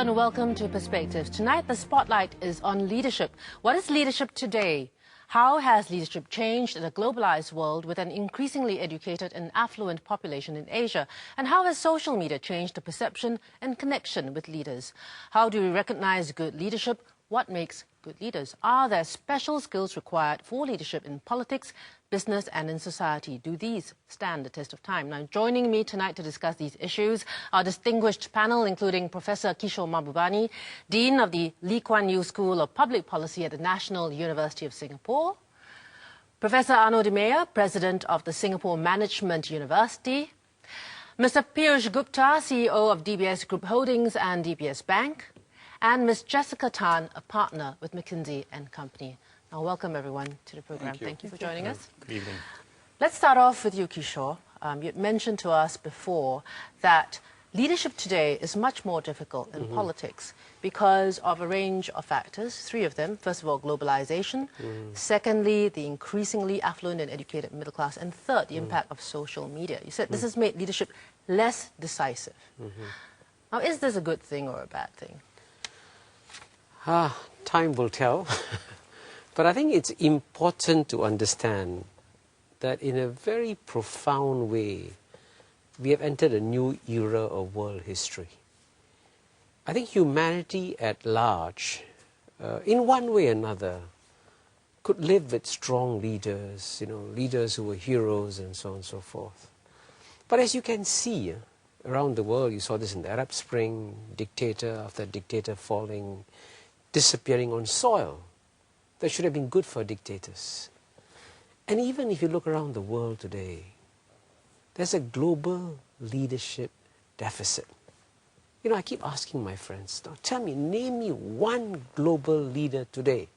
and welcome to Perspectives. Tonight, the spotlight is on leadership. What is leadership today? How has leadership changed in a globalized world with an increasingly educated and affluent population in Asia? And how has social media changed the perception and connection with leaders? How do we recognize good leadership? What makes good leaders? Are there special skills required for leadership in politics, business and in society? Do these stand the test of time? Now, joining me tonight to discuss these issues, our distinguished panel, including Professor Kishore Mahbubani, Dean of the Lee Kuan Yew School of Public Policy at the National University of Singapore, Professor Arnaud de Meyer, President of the Singapore Management University, Mr. Piyush Gupta, CEO of DBS Group Holdings and DBS Bank, and Ms. Jessica Tan, a partner with McKinsey & Company. Now, welcome everyone to the program. Thank you for joining us. Good evening. Let's start off with you, Kishore. You mentioned to us before that leadership today is much more difficult in politics because of a range of factors, three of them. First of all, globalization. Secondly, the increasingly affluent and educated middle class. And third, the impact of social media. You said this has made leadership less decisive. Now, is this a good thing or a bad thing? Time will tell. But I think it's important to understand that in a very profound way, we have entered a new era of world history. I think humanity at large, in one way or another, could live with strong leaders, leaders who were heroes and so on and so forth. But as you can see, around the world, you saw this in the Arab Spring, dictator after dictator falling, disappearing on soil that should have been good for dictators. And even if you look around the world today, there's a global leadership deficit. I keep asking my friends, now tell me, name me one global leader today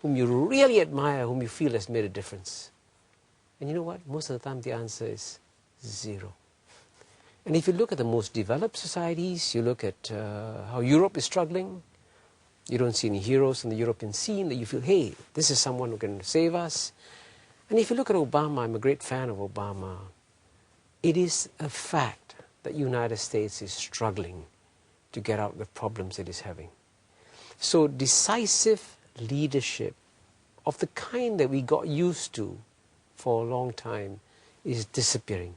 whom you really admire, whom you feel has made a difference. And you know what? Most of the time the answer is zero. And if you look at the most developed societies, you look at how Europe is struggling, you don't see any heroes in the European scene that you feel, hey, this is someone who can save us. And if you look at Obama, I'm a great fan of Obama. It is a fact that the United States is struggling to get out the problems it is having. So decisive leadership of the kind that we got used to for a long time is disappearing.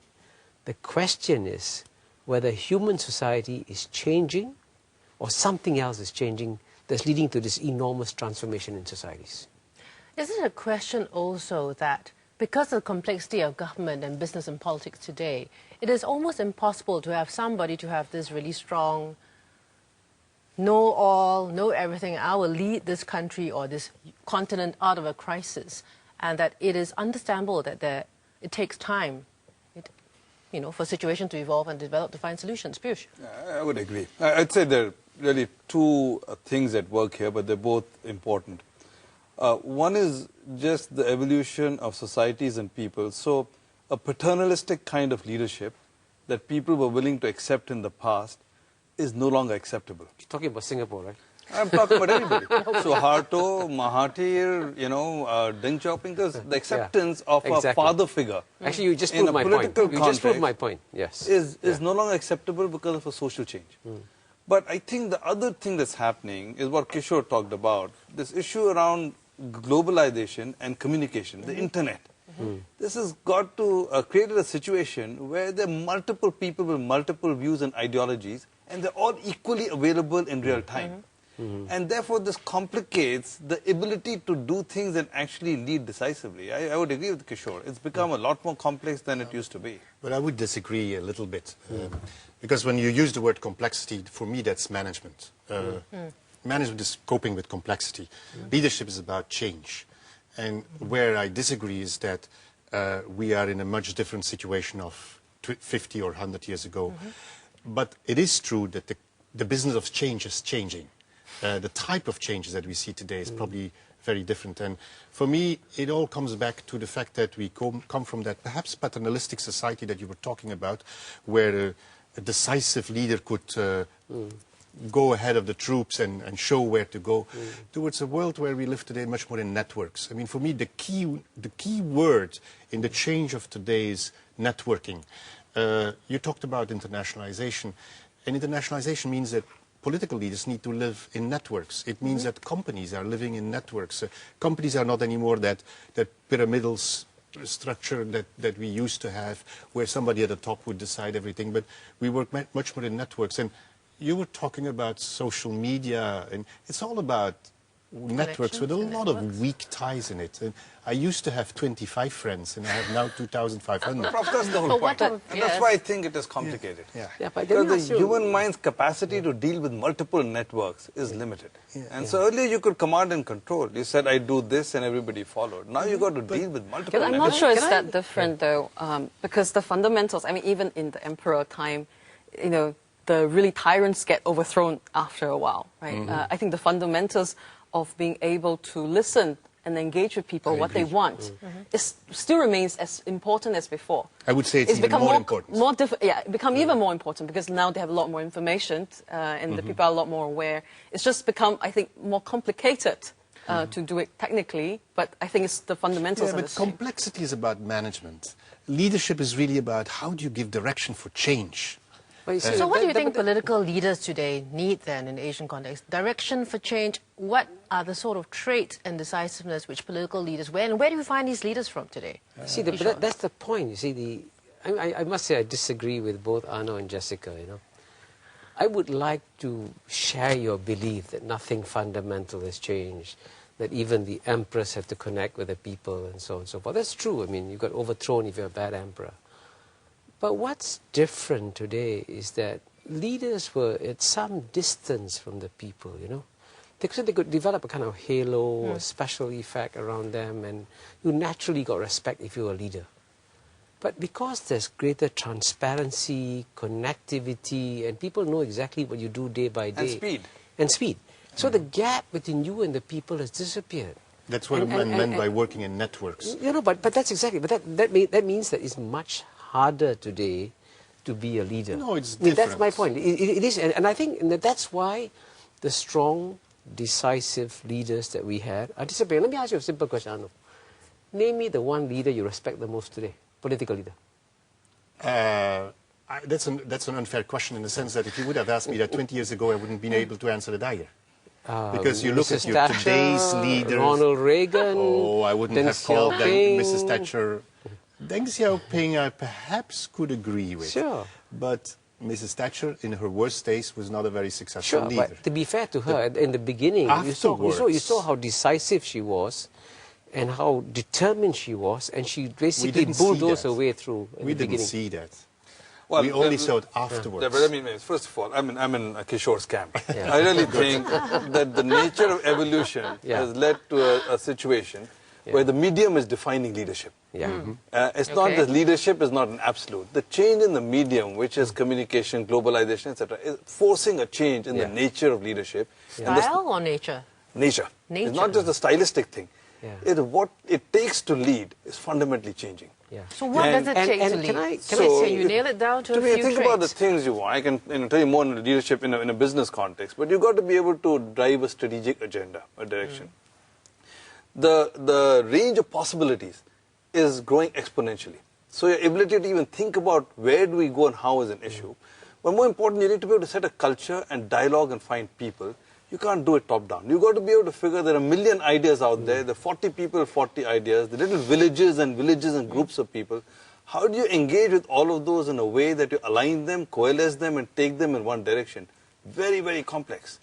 The question is whether human society is changing or something else is changing that's leading to this enormous transformation in societies. Is it a question also that because of the complexity of government and business and politics today, it is almost impossible to have somebody to have this really strong, know all, know everything, I will lead this country or this continent out of a crisis, and that it is understandable that it takes time for situations to evolve and develop to find solutions. Piyush? I would agree. I'd say there are really two things at work here, but they're both important. One is just the evolution of societies and people. So a paternalistic kind of leadership that people were willing to accept in the past is no longer acceptable. You're talking about Singapore, right? I'm talking about everybody. Suharto, Mahathir, Deng Xiaoping, the acceptance of a father figure. Actually, you just proved my point. You just proved my point, yes. Is no longer acceptable because of a social change. But I think the other thing that's happening is what Kishore talked about, this issue around globalization and communication, the internet. This has got to created a situation where there are multiple people with multiple views and ideologies, and they're all equally available in real time. And therefore, this complicates the ability to do things and actually lead decisively. I would agree with Kishore. It's become a lot more complex than it used to be. But I would disagree a little bit. Because when you use the word complexity, for me, that's management. Management is coping with complexity. Leadership is about change. And where I disagree is that we are in a much different situation of 50 or 100 years ago. But it is true that the business of change is changing. The type of changes that we see today is probably very different. And for me, it all comes back to the fact that we come from that perhaps paternalistic society that you were talking about, where a decisive leader could go ahead of the troops and show where to go, towards a world where we live today much more in networks. I mean, for me, the key word in the change of today is networking. You talked about internationalization, and internationalization means that political leaders need to live in networks. It means that companies are living in networks. Companies are not anymore that pyramidal structure that we used to have, where somebody at the top would decide everything, but we work much more in networks. And you were talking about social media, and it's all about networks with a lot of weak ties in it. And I used to have 25 friends, and I have now 2,500. Prof, that's the whole point. And that's why I think it is complicated. Because the human mind's capacity to deal with multiple networks is limited. And so earlier you could command and control. You said, I do this, and everybody followed. Now you got to deal with multiple networks. I'm not sure it's that different, though, because the fundamentals, I mean, even in the emperor time, you know, the really tyrants get overthrown after a while, right? I think the fundamentals of being able to listen and engage with people, what they want, still remains as important as before. I would say it's even more important. Become even more important because now they have a lot more information and the people are a lot more aware. It's just become, I think, more complicated to do it technically, but I think it's the fundamentals of the same. But complexity is about management. Leadership is really about how do you give direction for change. So what do you think political leaders today need then in Asian context? Direction for change, what are the sort of traits and decisiveness which political leaders wear, and where do we find these leaders from today? See, that's the point. You see, I must say I disagree with both Arno and Jessica, you know. I would like to share your belief that nothing fundamental has changed, that even the emperors have to connect with the people and so on and so forth. That's true. I mean, you got overthrown if you're a bad emperor. But what's different today is that leaders were at some distance from the people, you know. They could develop a kind of halo, a special effect around them, and you naturally got respect if you're a leader. But because there's greater transparency, connectivity, and people know exactly what you do day by day. And speed. So the gap between you and the people has disappeared. That's what I meant by working in networks. You know, but that's exactly, but that means that it's much harder today to be a leader. No, it's different. That's my point. It is, and I think that's why the strong, decisive leaders that we had are disappearing. Let me ask you a simple question, Arno. Name me the one leader you respect the most today, political leader. That's an unfair question in the sense that if you would have asked me that 20 years ago, I wouldn't have been able to answer it either. Because you look at your today's leaders. Ronald Reagan. Oh, I wouldn't have called them Mrs. Thatcher. Deng Xiaoping I perhaps could agree with. Sure. But Mrs. Thatcher, in her worst days, was not a very successful leader. But to be fair to her, in the beginning, you saw how decisive she was and how determined she was, and she basically bulldozed her way through in the beginning. We didn't see that. Well, we only saw it afterwards. But I mean, first of all, I'm in Kishore's camp. I really think that the nature of evolution has led to a situation where the medium is defining leadership. It's not that leadership is not an absolute. The change in the medium, which is communication, globalization, etc., is forcing a change in the nature of leadership. Style or nature? Nature. It's not just a stylistic thing. It's what it takes to lead is fundamentally changing. So what does it take to lead? Can you nail it down to a few traits? Think about the things you want. I can tell you more on leadership in a business context, but you've got to be able to drive a strategic agenda, a direction. The range of possibilities is growing exponentially. So your ability to even think about where do we go and how is an issue. But more important, you need to be able to set a culture and dialogue and find people. You can't do it top down. You've got to be able to figure there are a million ideas out there. There are 40 people, 40 ideas. The little villages and groups of people. How do you engage with all of those in a way that you align them, coalesce them, and take them in one direction? Very, very complex.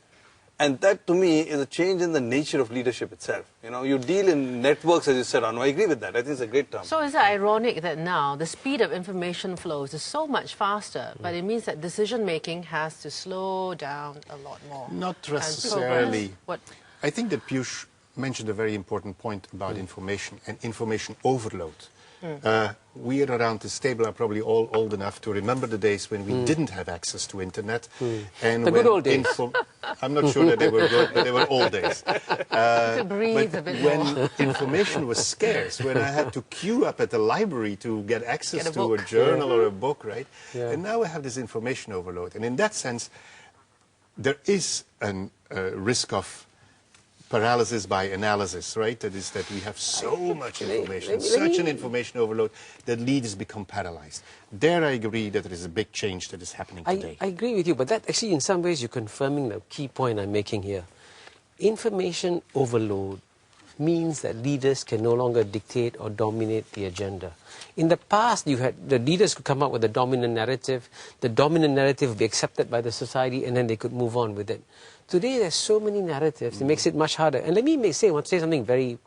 And that, to me, is a change in the nature of leadership itself. You know, you deal in networks, as you said, Arno. I agree with that. I think it's a great term. So is it ironic that now the speed of information flows is so much faster, but it means that decision-making has to slow down a lot more? Not necessarily. I think that Piyush mentioned a very important point about information and information overload. We around this table are probably all old enough to remember the days when we didn't have access to internet. And the good old days. I'm not sure that they were good, but they were old days. To breathe a bit more. When information was scarce, when I had to queue up at the library to get access to a journal or a book, right? And now I have this information overload. And in that sense, there is a risk of paralysis by analysis, right? That is that we have so much information, let such an me- information overload that leaders become paralyzed. There I agree that there is a big change that is happening today. I agree with you, but that actually in some ways you're confirming the key point I'm making here. Information overload means that leaders can no longer dictate or dominate the agenda. In the past, you had the leaders could come up with a dominant narrative. The dominant narrative would be accepted by the society, and then they could move on with it. Today, there's so many narratives. It makes it much harder. And let me say something very,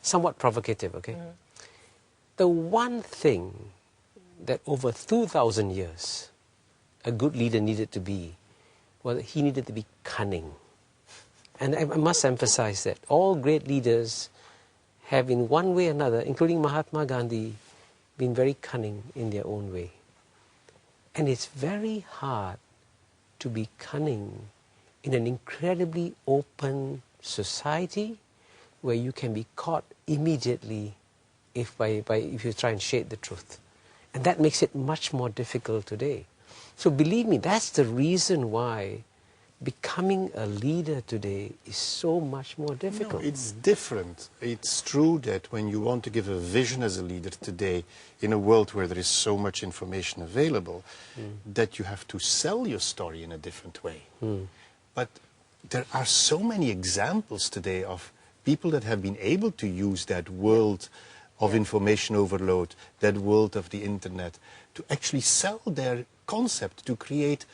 somewhat provocative. Okay, the one thing that over 2,000 years a good leader needed to be was that he needed to be cunning. And I must emphasize that all great leaders have in one way or another, including Mahatma Gandhi, been very cunning in their own way. And it's very hard to be cunning in an incredibly open society where you can be caught immediately if you try and shade the truth. And that makes it much more difficult today. So believe me, that's the reason why becoming a leader today is so much more difficult. No, it's different. It's true that when you want to give a vision as a leader today in a world where there is so much information available, that you have to sell your story in a different way. But there are so many examples today of people that have been able to use that world of information overload, that world of the internet, to actually sell their concept, to create,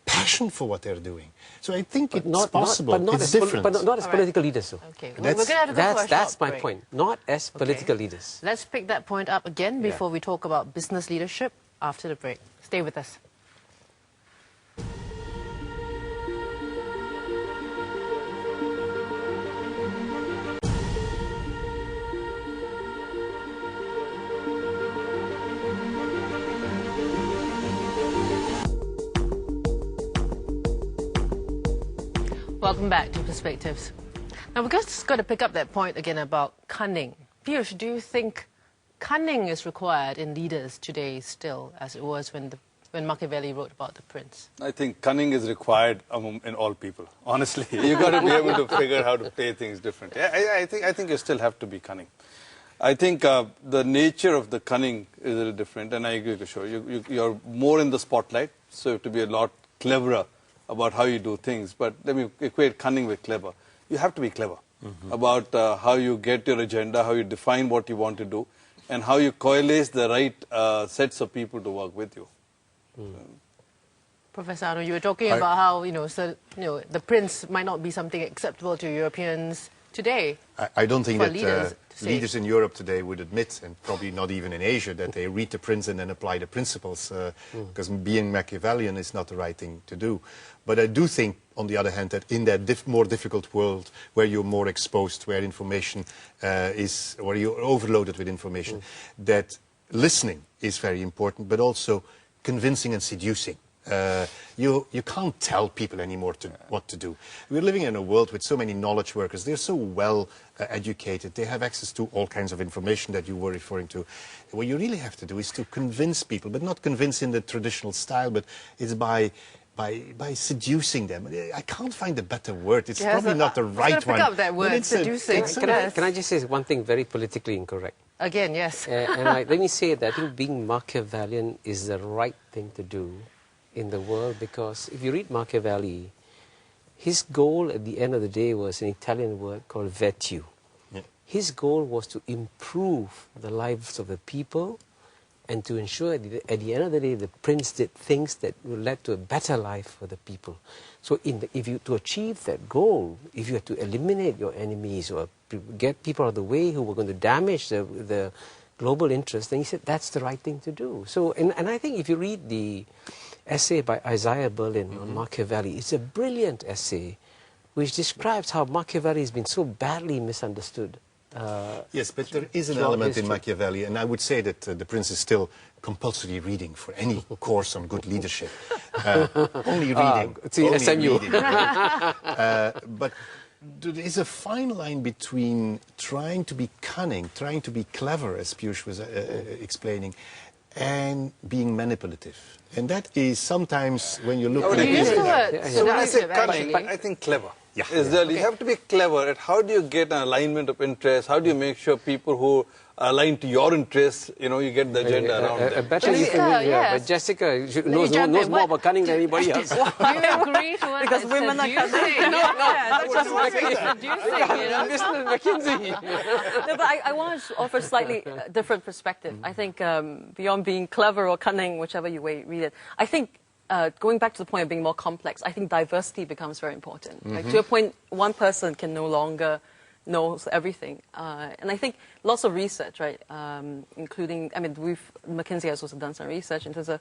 passion for what they're doing. So I think it's possible. It's different. But not as political leaders, though. Okay, we're going to have to go for a That's short my break. point. Not as political Okay. leaders. Let's pick that point up again before we talk about business leadership after the break. Stay with us. Welcome back to Perspectives. Now we're just going to pick up that point again about cunning. Piyush, do you think cunning is required in leaders today still, as it was when Machiavelli wrote about the prince? I think cunning is required in all people. Honestly, you got to be able to figure how to play things different. I think you still have to be cunning. I think the nature of the cunning is a little different, and I agree with Kishore. You're more in the spotlight, so you have to be a lot cleverer about how you do things. But let me equate cunning with clever. You have to be clever about how you get your agenda, how you define what you want to do, and how you coalesce the right sets of people to work with you. Professor Anu, you were talking about how the prince might not be something acceptable to Europeans today. I don't think For that leaders to say. leaders in Europe today would admit, and probably not even in Asia, that they read the prince and then apply the principles, because being Machiavellian is not the right thing to do. But I do think, on the other hand, that in that more difficult world where you're more exposed, where information where you're overloaded with information, that listening is very important, but also convincing and seducing. You can't tell people anymore what to do. We're living in a world with so many knowledge workers. They're so well educated. They have access to all kinds of information that you were referring to. What you really have to do is to convince people, but not convince in the traditional style, but it's by seducing them. I can't find a better word. It's probably not the right one. Pick up that word, but it's seducing. Can I just say one thing very politically incorrect? Again, yes. Let me say that I think being Machiavellian is the right thing to do in the world, because if you read Machiavelli, his goal at the end of the day was an Italian word called virtue. Yeah. His goal was to improve the lives of the people and to ensure that at the end of the day the prince did things that would lead to a better life for the people. So to achieve that goal, if you had to eliminate your enemies or get people out of the way who were going to damage the global interest, then he said that's the right thing to do. So, and I think if you read the essay by Isaiah Berlin on Machiavelli, it's a brilliant essay which describes how Machiavelli has been so badly misunderstood. Yes, but there is an throughout element in history. Machiavelli, and I would say that The Prince is still compulsory reading for any course on good leadership. Only reading. it's the only SMU. reading. But there is a fine line between trying to be cunning, trying to be clever, as Piyush was explaining, and being manipulative. And that is sometimes, when you look at You used the it, word So when I say seductive, cunning, actually. I think clever. Yeah. is that you have to be clever at how do you get an alignment of interests, how do you make sure people who are aligned to your interests, you get the agenda around them. Better you Jessica, can, yes. but Jessica me knows jump more in. What- about cunning than anybody else. Do you agree to what Because I women said? are Do you cunning. think? Yeah, that's just what Business McKinsey. No, but I want to offer a slightly different perspective. I think beyond being clever or cunning, whichever you way read it, I think going back to the point of being more complex, I think diversity becomes very important. Right? To a point, one person can no longer knows everything. And I think lots of research, right, including, McKinsey has also done some research in terms of,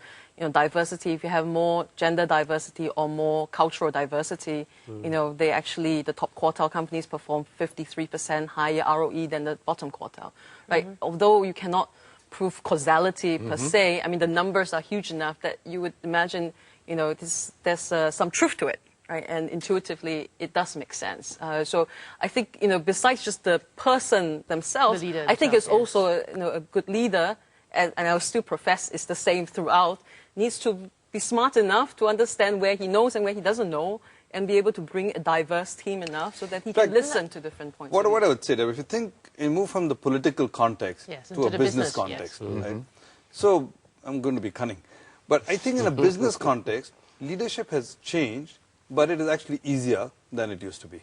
diversity. If you have more gender diversity or more cultural diversity, they actually, the top quartile companies perform 53% higher ROE than the bottom quartile, right? Although you cannot prove causality per se, the numbers are huge enough that you would imagine, there's some truth to it. Right, and intuitively, it does make sense. So I think, besides just the person themselves, The leader I think it's himself, also a good leader, and I'll still profess it's the same throughout, needs to be smart enough to understand where he knows and where he doesn't know, and be able to bring a diverse team enough so that he can listen to different points of view. What I would say, Deb, if you think, you move from the political context Yes, to into a the business business, context, right? So I'm going to be cunning. But I think in a business context, leadership has changed, but it is actually easier than it used to be.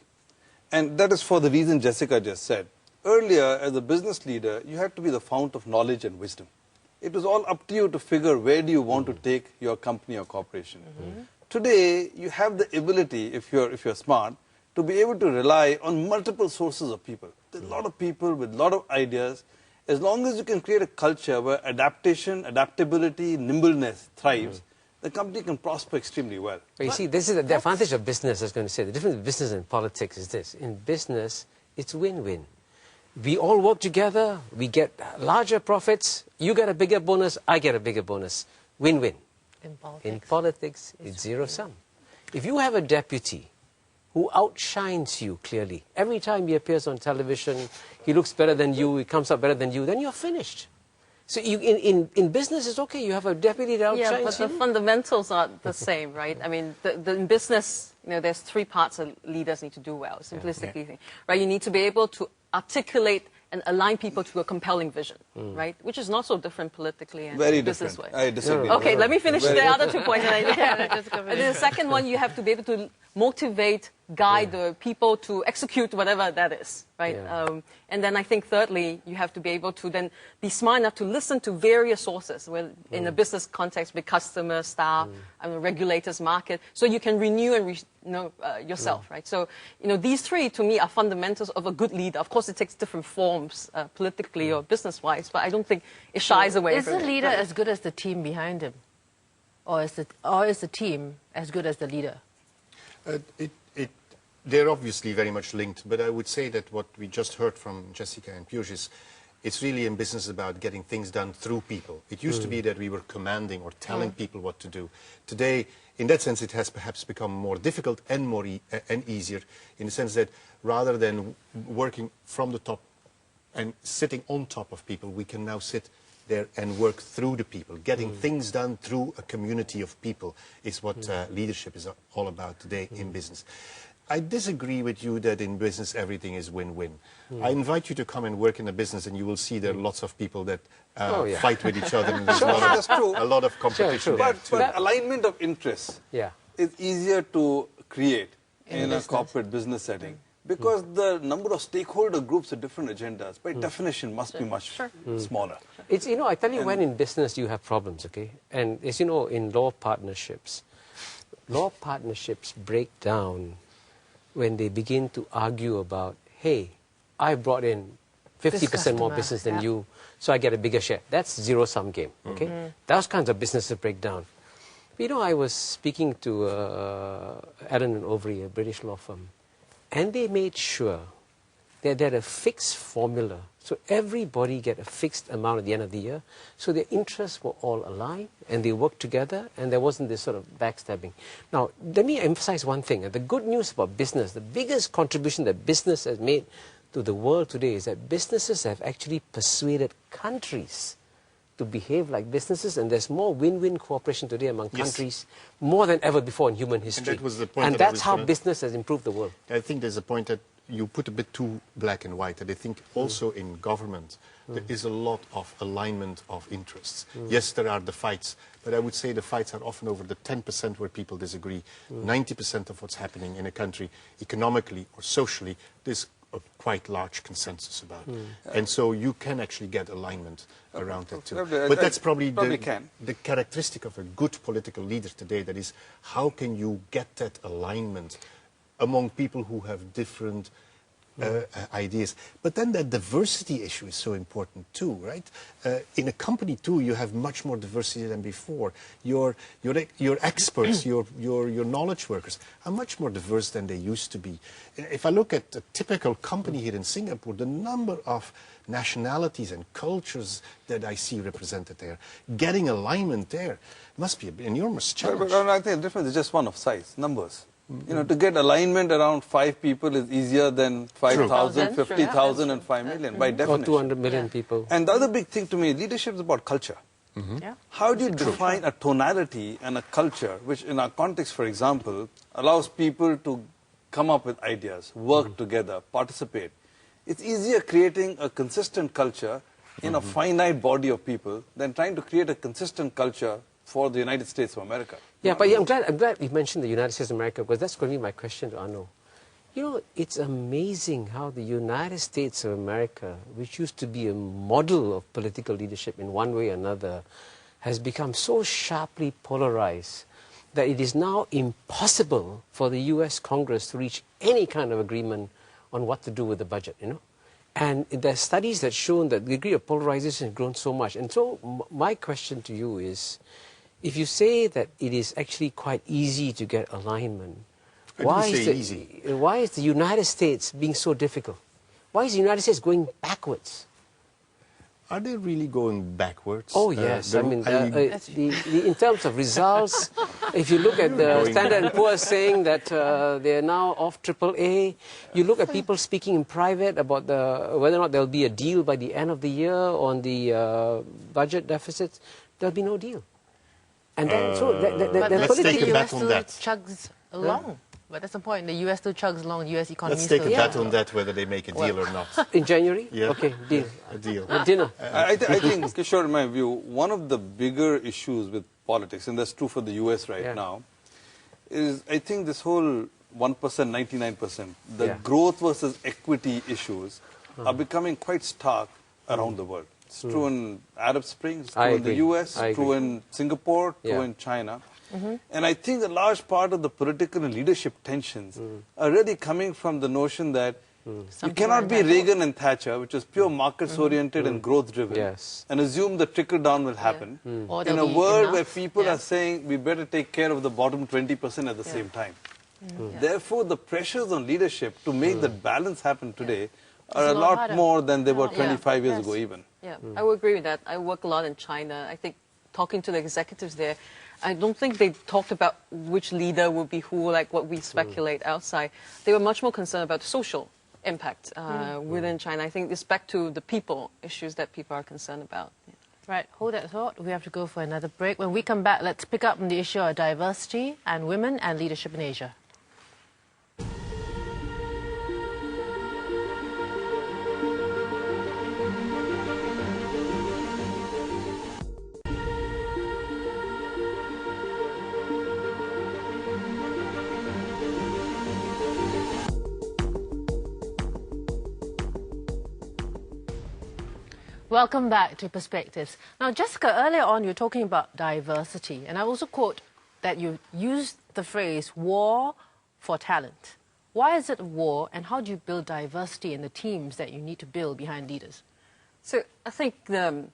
And that is for the reason Jessica just said. Earlier, as a business leader, you had to be the fount of knowledge and wisdom. It was all up to you to figure where do you want to take your company or corporation. Today, you have the ability, if you're smart, to be able to rely on multiple sources of people. There's a lot of people with a lot of ideas. As long as you can create a culture where adaptation, adaptability, nimbleness thrives, the company can prosper extremely well. But you see, this is the advantage of business, I was going to say. The difference between business and politics is this. In business, it's win-win. We all work together, we get larger profits, you get a bigger bonus, I get a bigger bonus. Win-win. In politics, it's zero-sum. If you have a deputy who outshines you clearly, every time he appears on television, he looks better than you, he comes up better than you, then you're finished. So in business, it's okay. You have a deputy that outshines Yeah, but the you. fundamentals are the same, right? In business, there's three parts that leaders need to do well, simplistically, right? You need to be able to articulate and align people to a compelling vision, right? Which is not so different politically and Very business different. way. I disagree. Okay, let me finish the other 2 points. And Jessica, then the second one, you have to be able to motivate, guide the people to execute whatever that is, right? Yeah. And then I think thirdly, you have to be able to then be smart enough to listen to various sources, well, in a business context, with customer, staff, regulators, market, so you can renew and yourself, right? So, these three to me are fundamentals of a good leader. Of course, it takes different forms, politically or business-wise, but I don't think it shies away Is from the it. leader as good as the team behind him? Or is the team as good as the leader? They're obviously very much linked, but I would say that what we just heard from Jessica and Piyush is it's really in business about getting things done through people. It used to be that we were commanding or telling people what to do. Today, in that sense, it has perhaps become more difficult and more and easier in the sense that rather than working from the top and sitting on top of people, we can now sit there and work through the people. Getting things done through a community of people is what leadership is all about today in business. I disagree with you that in business everything is win-win. I invite you to come and work in a business and you will see there are lots of people that fight with each other and there's That's true. a lot of competition there too. But alignment of interests is easier to create in a corporate business setting because the number of stakeholder groups with different agendas, by definition, must be much smaller. It's, I tell you when in business you have problems, okay? And as you know, in law partnerships break down when they begin to argue about, hey, I brought in 50% more business than you, so I get a bigger share. That's zero-sum game, okay? Those kinds of businesses break down. I was speaking to Allen & Overy, a British law firm, and they made sure that they had a fixed formula. So everybody get a fixed amount at the end of the year. So their interests were all aligned and they worked together and there wasn't this sort of backstabbing. Now, let me emphasize one thing. The good news about business, the biggest contribution that business has made to the world today is that businesses have actually persuaded countries to behave like businesses, and there's more win-win cooperation today among Yes. countries more than ever before in human history. that was the point And that I that's was how gonna- business has improved the world. I think there's a point that you put a bit too black and white, and I think also in government there is a lot of alignment of interests. Yes, there are the fights, but I would say the fights are often over the 10% where people disagree. 90% of what's happening in a country, economically or socially, there's a quite large consensus about. And so you can actually get alignment around that too. But that's probably the characteristic of a good political leader today, that is, how can you get that alignment among people who have different ideas. But then that diversity issue is so important too, right? In a company too, you have much more diversity than before. Your experts, your knowledge workers are much more diverse than they used to be. If I look at a typical company here in Singapore, the number of nationalities and cultures that I see represented there, getting alignment there must be an enormous challenge. But I think the difference is just one of size, numbers. You know, to get alignment around 5 people is easier than 5,000, 50,000 and 5 million, by definition. Or 200 million people. And the other big thing to me, leadership is about culture. Yeah. How do you define a tonality and a culture which in our context, for example, allows people to come up with ideas, work together, participate? It's easier creating a consistent culture in a finite body of people than trying to create a consistent culture for the United States of America. Yeah, but I'm glad you mentioned the United States of America, because that's going to be my question to Arno. You know, it's amazing how the United States of America, which used to be a model of political leadership in one way or another, has become so sharply polarized that it is now impossible for the US Congress to reach any kind of agreement on what to do with the budget, you know. And there are studies that show that the degree of polarization has grown so much. And so my question to you is, if you say that it is actually quite easy to get alignment, why is the United States being so difficult? Why is the United States going backwards? Are they really going backwards? Oh, yes. In terms of results, if you look at the Standard & Poor's saying that they are now off AAA, you look at people speaking in private about whether or not there will be a deal by the end of the year on the budget deficits, there will be no deal. And then, But let's take a the bet US on still that. chugs along. But that's the point. The US still chugs along. The US economy Let's take a still bet on that, whether they make a deal or not. in January? Yeah. Okay, deal. A deal. Dinner. I think, Kishore, in my view, one of the bigger issues with politics, and that's true for the US right now, is I think this whole 1%, 99%, the growth versus equity issues are becoming quite stark around the world. It's true in Arab Spring, it's true in the US, true in Singapore, true in China. And I think a large part of the political and leadership tensions are really coming from the notion that you cannot be Reagan and Thatcher, which is pure markets-oriented and growth-driven, and assume the trickle-down will happen in a world where people are saying we better take care of the bottom 20% at the same time. Therefore, the pressures on leadership to make that balance happen today are a lot more than they were 25 years ago even. Yeah, I would agree with that. I work a lot in China. I think talking to the executives there, I don't think they talked about which leader would be who, like what we speculate outside. They were much more concerned about the social impact within China. I think it's back to the people issues that people are concerned about. Yeah. Right, hold that thought. We have to go for another break. When we come back, let's pick up on the issue of diversity and women and leadership in Asia. Welcome back to Perspectives. Now, Jessica, earlier on you were talking about diversity, and I also quote that you used the phrase war for talent. Why is it a war, and how do you build diversity in the teams that you need to build behind leaders? So I think the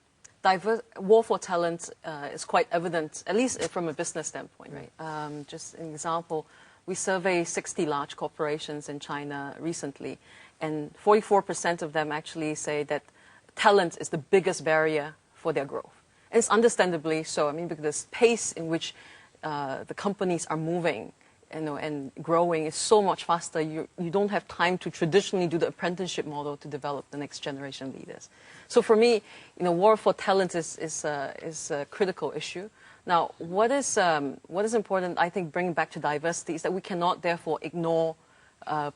war for talent is quite evident, at least from a business standpoint, right? Just an example, we surveyed 60 large corporations in China recently, and 44% of them actually say that talent is the biggest barrier for their growth. And it's understandably so. I mean, because the pace in which the companies are moving and growing is so much faster. You don't have time to traditionally do the apprenticeship model to develop the next generation leaders. So for me, war for talent is a critical issue. Now, what is important, I think, bringing back to diversity is that we cannot therefore ignore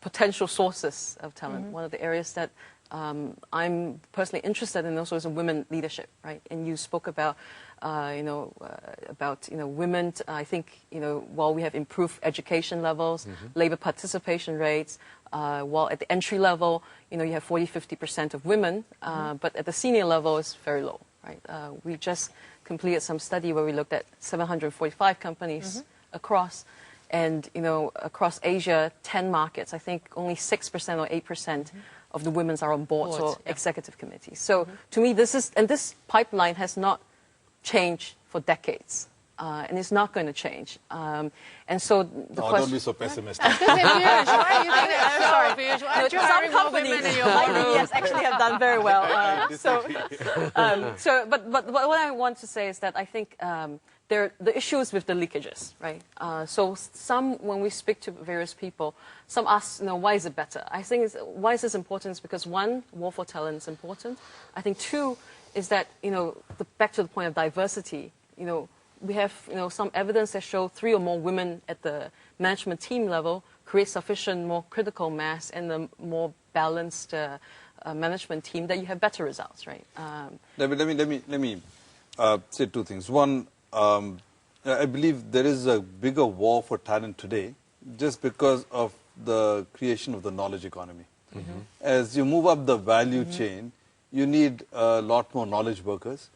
potential sources of talent. One of the areas that I'm personally interested in also is in women leadership, right? And you spoke about women. I think while we have improved education levels, labor participation rates, while at the entry level, you have 40–50% of women, but at the senior level, it's very low, right? We just completed some study where we looked at 745 companies across. And, across Asia, 10 markets, I think only 6% or 8% of the women are on boards or executive committees. So to me, this pipeline has not changed for decades. And it's not going to change. And so the question... Don't be so pessimistic. Why are you thinking that? Sorry, Piyush. Why aren't you hiring more women in your like boardroom? EDS actually have done very well. But what I want to say is that I think the issues with the leakages, right? So when we speak to various people, some ask, why is it better? I think why is this important is because one, war for talent is important. I think two is that, back to the point of diversity, we have, some evidence that show 3 or more women at the management team level create sufficient more critical mass and a more balanced management team that you have better results, right? Let me say 2 things. One, I believe there is a bigger war for talent today just because of the creation of the knowledge economy. As you move up the value chain, you need a lot more knowledge workers.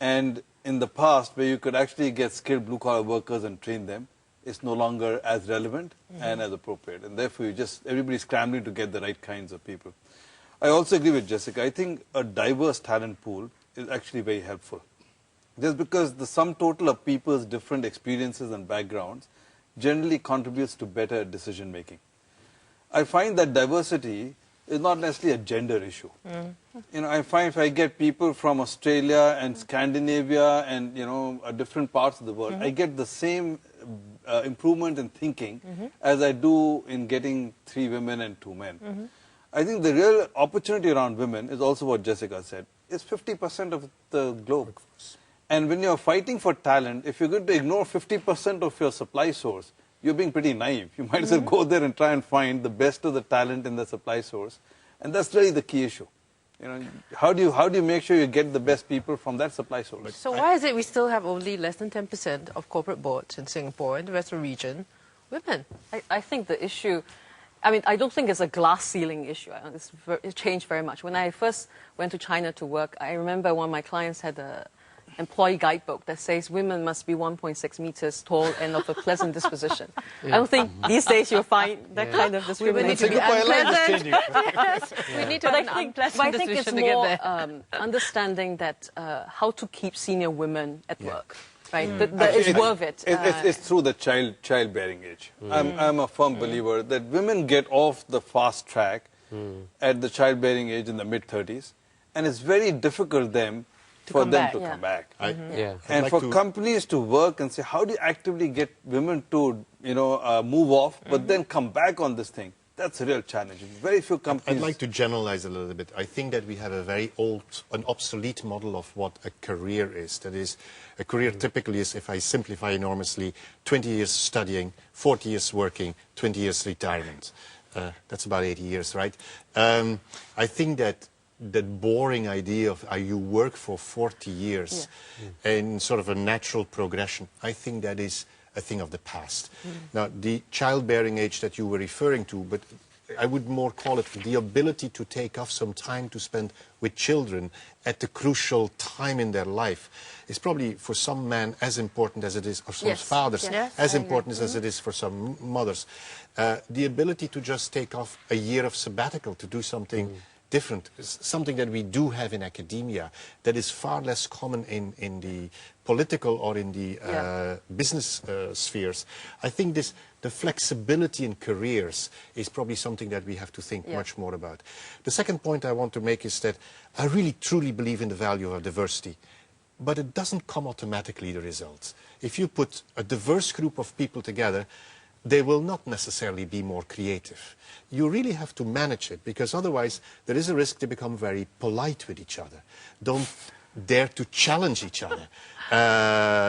And in the past, where you could actually get skilled blue-collar workers and train them, it's no longer as relevant and as appropriate. And therefore, everybody's scrambling to get the right kinds of people. I also agree with Jessica. I think a diverse talent pool is actually very helpful. Just because the sum total of people's different experiences and backgrounds generally contributes to better decision making. I find that diversity is not necessarily a gender issue. I find if I get people from Australia and Scandinavia and different parts of the world, I get the same improvement in thinking as I do in getting 3 women and 2 men. I think the real opportunity around women is also what Jessica said. It's 50% of the globe. And when you're fighting for talent, if you're going to ignore 50% of your supply source, you're being pretty naive. You might as well go there and try and find the best of the talent in the supply source. And that's really the key issue. How do you make sure you get the best people from that supply source? So why is it we still have only less than 10% of corporate boards in Singapore and the rest of the region women? I think the issue, I don't think it's a glass ceiling issue. It's changed very much. When I first went to China to work, I remember one of my clients had a employee guidebook that says women must be 1.6 meters tall and of a pleasant disposition. I don't think these days you'll find that kind of discrimination. We need to be unpleasant. Yes. We need to have an unpleasant disposition it's to more get there. Understanding that how to keep senior women at work. Right, that it's worth it. It's through the childbearing age. I'm a firm believer that women get off the fast track at the childbearing age in the mid-30s, and it's very difficult for them to come back. And for companies to work and say, how do you actively get women to move off, but then come back on this thing? That's a real challenge. Very few companies... I'd like to generalize a little bit. I think that we have a very an obsolete model of what a career is. That is, a career typically is, if I simplify enormously, 20 years studying, 40 years working, 20 years retirement. That's about 80 years, right? I think that boring idea of you work for 40 years in sort of a natural progression, I think that is a thing of the past. Now, the childbearing age that you were referring to, but I would more call it the ability to take off some time to spend with children at the crucial time in their life is probably for some men as important as it is for some fathers, as important as it is for some mothers. The ability to just take off a year of sabbatical to do something different, something that we do have in academia that is far less common in the political or in the business spheres. I think the flexibility in careers is probably something that we have to think much more about. The second point I want to make is that I really truly believe in the value of diversity, but it doesn't come automatically, the results. If you put a diverse group of people together, they will not necessarily be more creative. You really have to manage it, because otherwise there is a risk they become very polite with each other. Don't dare to challenge each other.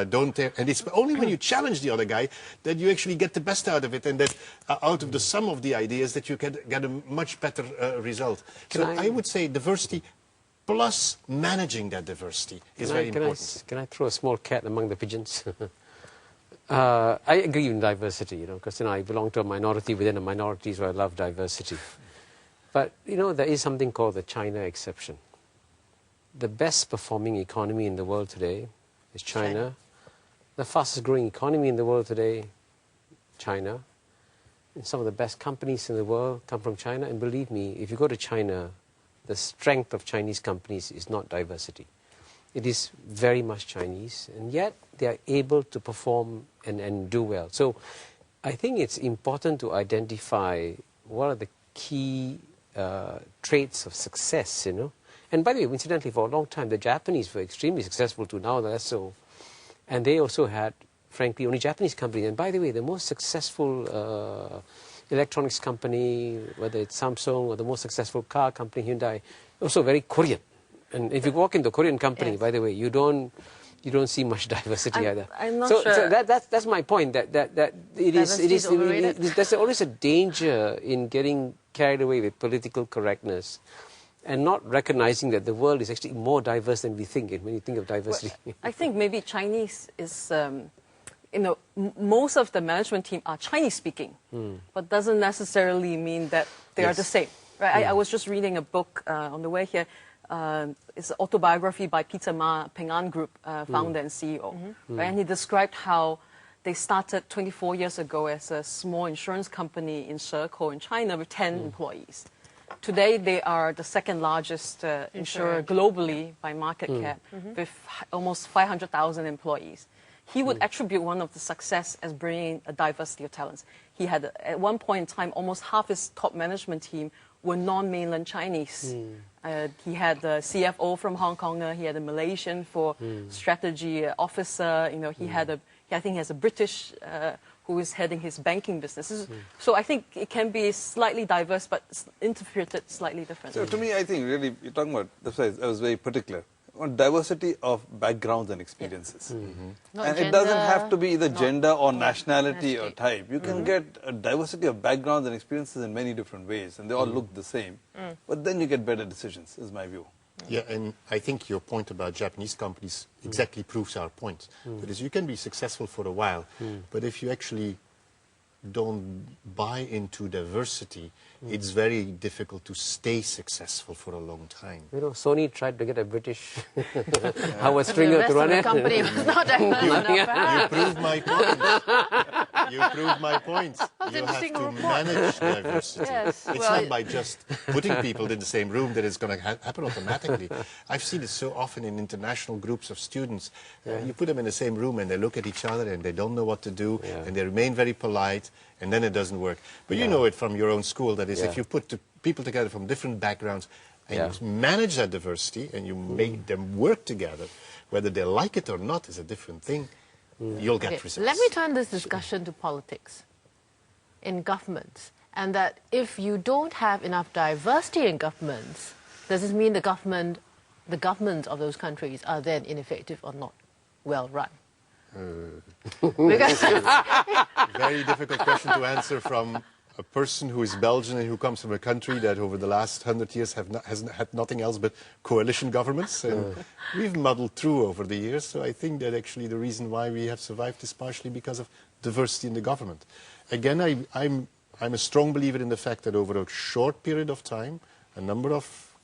Don't dare, and it's only when you challenge the other guy that you actually get the best out of it, and that out of the sum of the ideas that you can get a much better result. So I would say diversity plus managing that diversity is very important. Can I throw a small cat among the pigeons? I agree in diversity, because I belong to a minority within a minority, so I love diversity. But there is something called the China exception. The best performing economy in the world today is China. The fastest growing economy in the world today, China. And some of the best companies in the world come from China. And believe me, if you go to China, the strength of Chinese companies is not diversity. It is very much Chinese, and yet they are able to perform and do well. So I think it's important to identify what are the key traits of success, And by the way, incidentally, for a long time, the Japanese were extremely successful too, now less so. And they also had, frankly, only Japanese companies. And by the way, the most successful electronics company, whether it's Samsung or the most successful car company, Hyundai, also very Korean. And if you walk into a Korean company, by the way, you don't see much diversity either. I'm not sure. So that's my point. That there's always a danger in getting carried away with political correctness, and not recognizing that the world is actually more diverse than we think when you think of diversity. Well, I think maybe Chinese is, most of the management team are Chinese speaking, but doesn't necessarily mean that they are the same. Right? I was just reading a book on the way here. It's an autobiography by Peter Ma, Ping An Group founder and CEO. Right? And he described how they started 24 years ago as a small insurance company in Shekou in China with 10 employees. Today, they are the second largest insurer globally by market cap, with almost 500,000 employees. He would attribute one of the success as bringing a diversity of talents. He had, at one point in time, almost half his top management team were non-mainland Chinese. He had the CFO from Hong Kong. He had a Malaysian for strategy officer. He had I think he has a British who is heading his banking business. So I think it can be slightly diverse, but interpreted slightly differently. So to me, I think really you're talking about, that's why I was very particular, on diversity of backgrounds and experiences. And it doesn't have to be either gender or nationality or type. You can get a diversity of backgrounds and experiences in many different ways, and they all look the same. But then you get better decisions, is my view. Yeah, and I think your point about Japanese companies exactly proves our point. That is, you can be successful for a while, but if you actually don't buy into diversity, it's very difficult to stay successful for a long time. Sony tried to get a British Howard Stringer to run it. The company was not You proved my point. You proved my point. You have to manage diversity. Yes, it's not by just putting people in the same room that it's going to happen automatically. I've seen it so often in international groups of students. You put them in the same room and they look at each other and they don't know what to do and they remain very polite, and then it doesn't work. But you know it from your own school, that is, if you put people together from different backgrounds and you manage that diversity and you make them work together, whether they like it or not is a different thing, you'll get results. Let me turn this discussion to politics in governments, and that if you don't have enough diversity in governments, does this mean the governments of those countries are then ineffective or not well run? Very difficult question to answer from a person who is Belgian and who comes from a country that over the last 100 years has had nothing else but coalition governments. And we've muddled through over the years, so I think that actually the reason why we have survived is partially because of diversity in the government. Again, I'm a strong believer in the fact that over a short period of time, a number of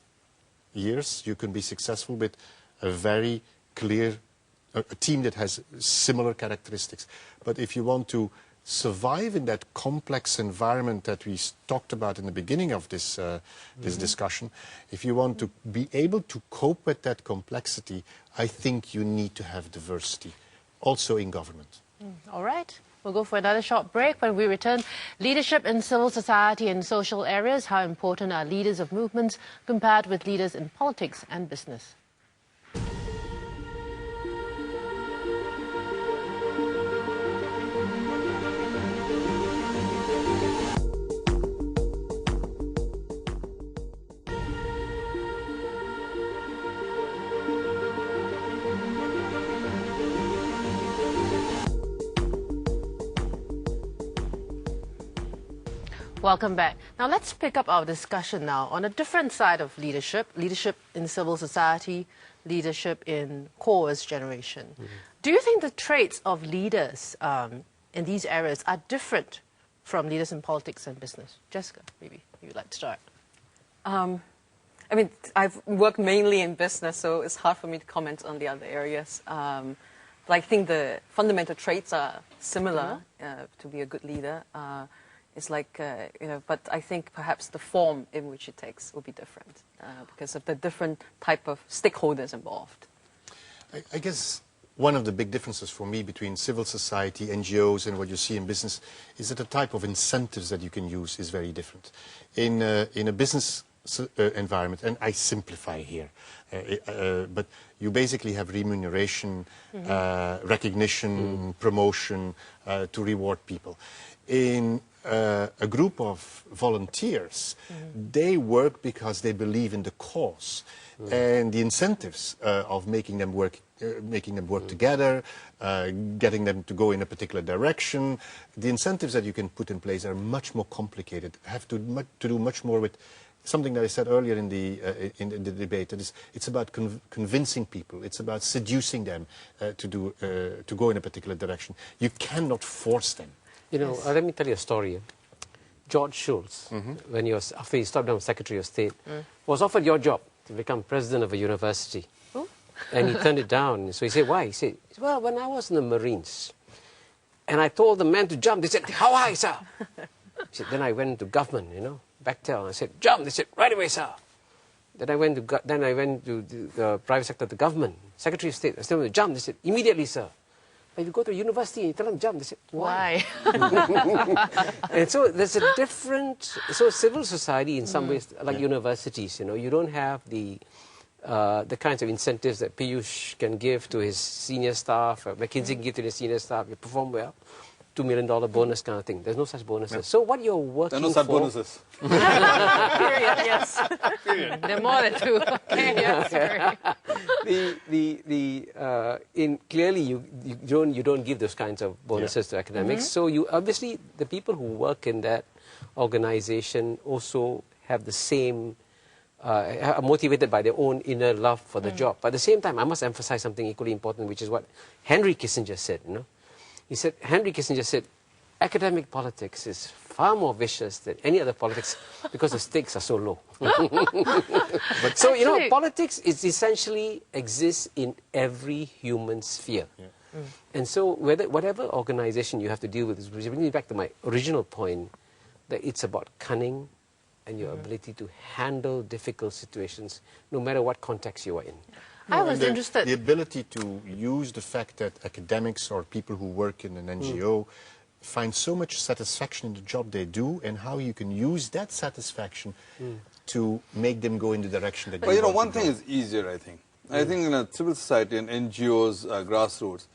years, you can be successful with a very clear a team that has similar characteristics. But if you want to survive in that complex environment that we talked about in the beginning of this, this discussion, if you want to be able to cope with that complexity, I think you need to have diversity, also in government. All right. We'll go for another short break. When we return, leadership in civil society and social areas. How important are leaders of movements compared with leaders in politics and business? Welcome back. Now let's pick up our discussion now on a different side of leadership, leadership in civil society, leadership in cause generation. Do you think the traits of leaders in these areas are different from leaders in politics and business? Jessica, maybe you'd like to start. I mean, I've worked mainly in business, so it's hard for me to comment on the other areas. But I think the fundamental traits are similar to be a good leader. It's like, but I think perhaps the form in which it takes will be different because of the different type of stakeholders involved. I guess one of the big differences for me between civil society, NGOs, and what you see in business is that the type of incentives that you can use is very different. In a business environment, and I simplify here, but you basically have remuneration, recognition, promotion to reward people. In a group of volunteers, they work because they believe in the cause, and the incentives of making them work together, getting them to go in a particular direction. The incentives that you can put in place are much more complicated, have to do much more with something that I said earlier in the debate. That is, it's about convincing people. It's about seducing them to go in a particular direction. You cannot force them. You know, let me tell you a story. George Shultz, when he was, after he stopped down Secretary of State, was offered your job to become president of a university. And he turned it down. So he said, why? He said, well, when I was in the Marines, and I told the men to jump, they said, how high, sir? He said, then I went to government, Bechtel, and I said, jump. They said, right away, sir. Then I went to the private sector, the government, Secretary of State. I said, jump. They said, immediately, sir. But if you go to a university and you tell them jump, they say, why? And so there's a different, so civil society in some ways, like universities, you don't have the kinds of incentives that Piyush can give to his senior staff, McKinsey can give to his senior staff. You perform well, $2 million bonus kind of thing. There's no such bonuses. No. So what you're working for... There are no such bonuses. Period, yes. Period. There are more than two. Okay, yes, clearly you don't give those kinds of bonuses to academics. So you obviously, the people who work in that organization also have the same, are motivated by their own inner love for the job. But at the same time, I must emphasize something equally important, which is what Henry Kissinger said, Henry Kissinger said, academic politics is far more vicious than any other politics because the stakes are so low. But so, politics is essentially exists in every human sphere. And so whatever organization you have to deal with, is bringing back to my original point, that it's about cunning and your ability to handle difficult situations, no matter what context you are in. I was interested. The ability to use the fact that academics or people who work in an NGO find so much satisfaction in the job they do, and how you can use that satisfaction to make them go in the direction that you want. But one thing is easier, I think. I think in a civil society and NGOs, grassroots,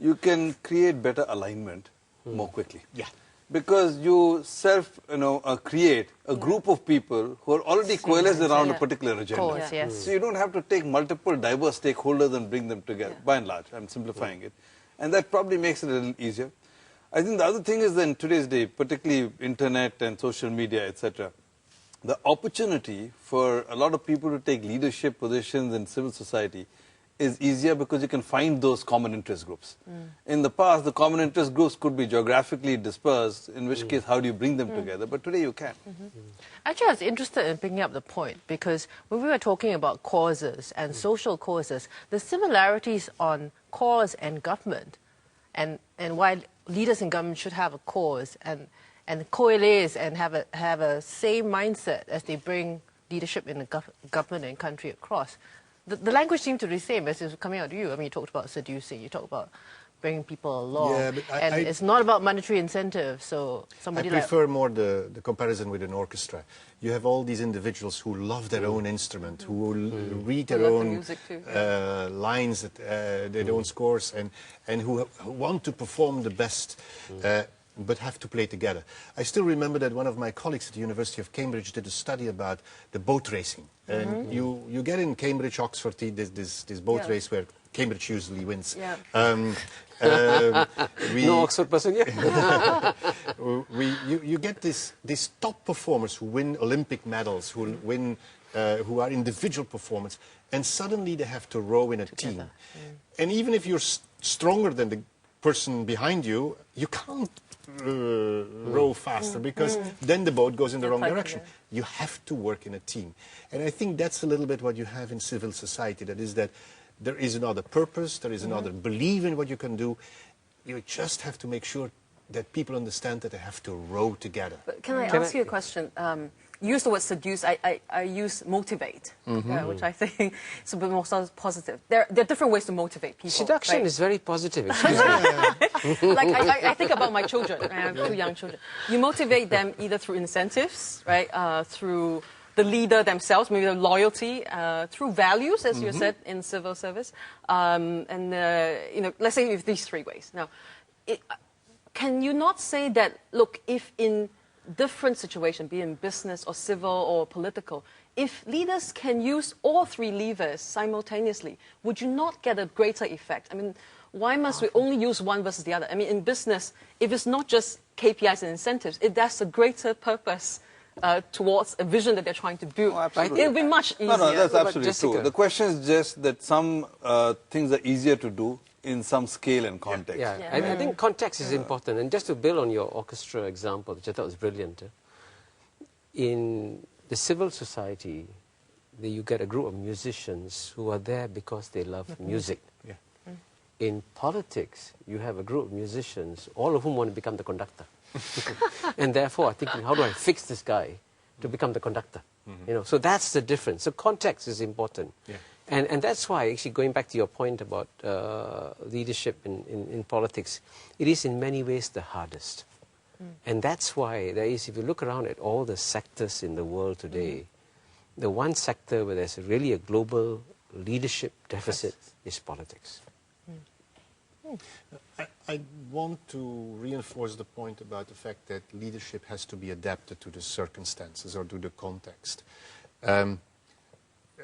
you can create better alignment more quickly. Yeah. Because you create a group of people who are already coalesced around a particular agenda. Course, yes. So you don't have to take multiple diverse stakeholders and bring them together, by and large. I'm simplifying it. And that probably makes it a little easier. I think the other thing is that in today's day, particularly internet and social media, etc., the opportunity for a lot of people to take leadership positions in civil society is easier because you can find those common interest groups. In the past, the common interest groups could be geographically dispersed, in which case, how do you bring them together? But today you can. Actually, I was interested in picking up the point because when we were talking about causes and social causes, the similarities on cause and government, and why leaders in government should have a cause and coalesce and have a same mindset as they bring leadership in the government and country across. The language seemed to be the same as it was coming out to you. I mean, you talked about seducing, you talked about bringing people along. Yeah, but it's not about monetary incentives, so somebody I prefer more the comparison with an orchestra. You have all these individuals who love their own instrument, who will read their own lines, their own scores, and who want to perform the best, but have to play together. I still remember that one of my colleagues at the University of Cambridge did a study about the boat racing. And you get in Cambridge, Oxford, this boat race where Cambridge usually wins. Yeah. No Oxford person yet? You get these top performers who win Olympic medals, who win, who are individual performers, and suddenly they have to row in a team. And even if you're stronger than the person behind you, you can't row faster because then the boat goes in the wrong direction. You have to work in a team. And I think that's a little bit what you have in civil society. That is that there is another purpose, there is another belief in what you can do. You just have to make sure that people understand that they have to row together. But can I ask you a question? You use the word seduce. I use motivate, which I think is a bit more positive. There are different ways to motivate people. Seduction right? is very positive. Excuse me. Like I think about my children. I have 2 young children. You motivate them either through incentives, right? Through the leader themselves, maybe the loyalty, through values, as you said in civil service, and you know, let's say with these 3 ways. Now, can you not say that? Look, if in different situations, be it in business or civil or political, if leaders can use all 3 levers simultaneously, would you not get a greater effect? I mean, why must we only use one versus the other? I mean, in business, if it's not just KPIs and incentives, if that's a greater purpose towards a vision that they're trying to build, it'll be much easier. No, that's absolutely Jessica. true. The question is just that some things are easier to do in some scale and context. Yeah, I think context is important. And just to build on your orchestra example, which I thought was brilliant, in the civil society, you get a group of musicians who are there because they love music. Yeah. In politics, you have a group of musicians, all of whom want to become the conductor. And therefore are thinking, how do I fix this guy to become the conductor? You know, so that's the difference. So context is important. Yeah. And that's why, actually, going back to your point about leadership in politics, it is in many ways the hardest. And that's why there is, if you look around at all the sectors in the world today, the one sector where there's really a global leadership deficit is politics. I want to reinforce the point about the fact that leadership has to be adapted to the circumstances or to the context.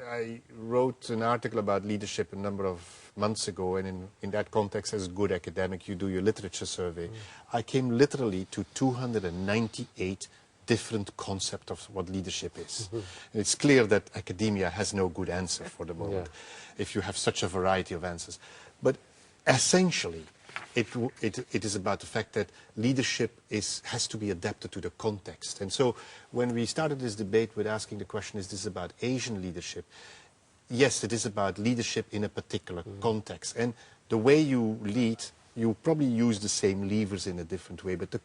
I wrote an article about leadership a number of months ago, and in that context, as a good academic, you do your literature survey. I came literally to 298 different concepts of what leadership is. And it's clear that academia has no good answer for the moment, if you have such a variety of answers. But essentially, it is about the fact that leadership has to be adapted to the context. And so when we started this debate with asking the question, is this about Asian leadership? Yes, it is about leadership in a particular context. And the way you lead, you probably use the same levers in a different way, but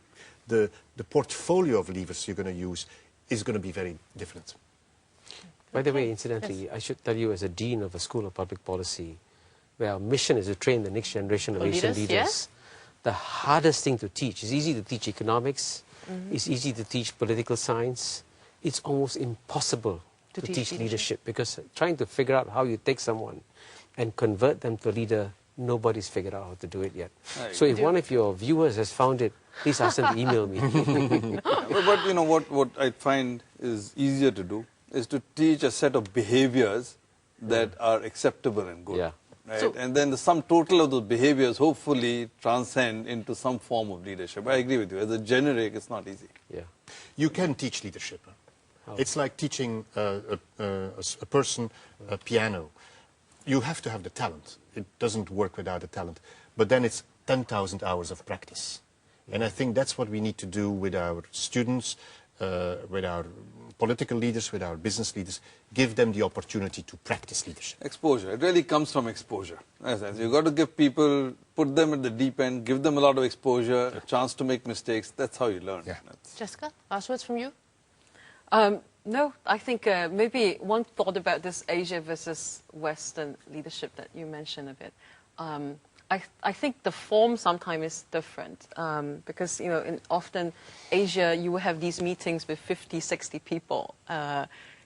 the portfolio of levers you're going to use is going to be very different. By the way, incidentally, I should tell you, as a dean of a school of public policy, where our mission is to train the next generation of Asian leaders, the hardest thing to teach, it's easy to teach economics, it's easy to teach political science, it's almost impossible to teach leadership, because trying to figure out how you take someone and convert them to a leader, nobody's figured out how to do it yet. So if one of your viewers has found it, please ask them to email me. But you know, what I find is easier to do is to teach a set of behaviors that are acceptable and good. Yeah. Right? So- And then the sum total of those behaviors hopefully transcend into some form of leadership. I agree with you. As a generic, it's not easy. Yeah. You can teach leadership. It's like teaching a person a piano. You have to have the talent. It doesn't work without the talent. But then it's 10,000 hours of practice. And I think that's what we need to do with our students, with our political leaders, with our business leaders. Give them the opportunity to practice leadership. Exposure. It really comes from exposure. You've got to give people, put them at the deep end, give them a lot of exposure, a chance to make mistakes. That's how you learn. Yeah. Jessica, last words from you? No, I think maybe one thought about this Asia versus Western leadership that you mentioned a bit. I think the form sometimes is different because, you know, often Asia, you will have these meetings with 50, 60 people.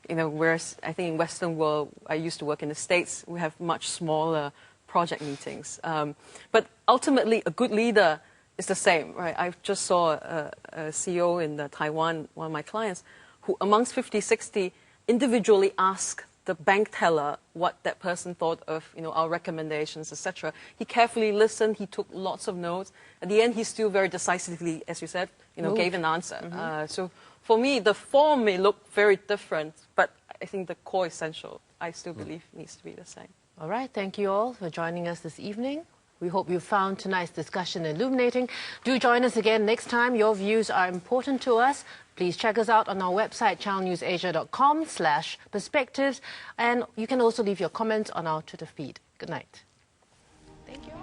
You know, whereas I think in Western world, I used to work in the States, we have much smaller project meetings. But ultimately, a good leader is the same, right? I just saw a CEO in Taiwan, one of my clients, who amongst 50, 60 individually ask the bank teller what that person thought of, our recommendations, etc. He carefully listened. He took lots of notes. At the end, he still very decisively, as you said, gave an answer. So for me, the form may look very different, but I think the core essential, I still believe, needs to be the same. All right, thank you all for joining us this evening. We hope you found tonight's discussion illuminating. Do join us again next time. Your views are important to us. Please check us out on our website, channelnewsasia.com/perspectives. And you can also leave your comments on our Twitter feed. Good night. Thank you.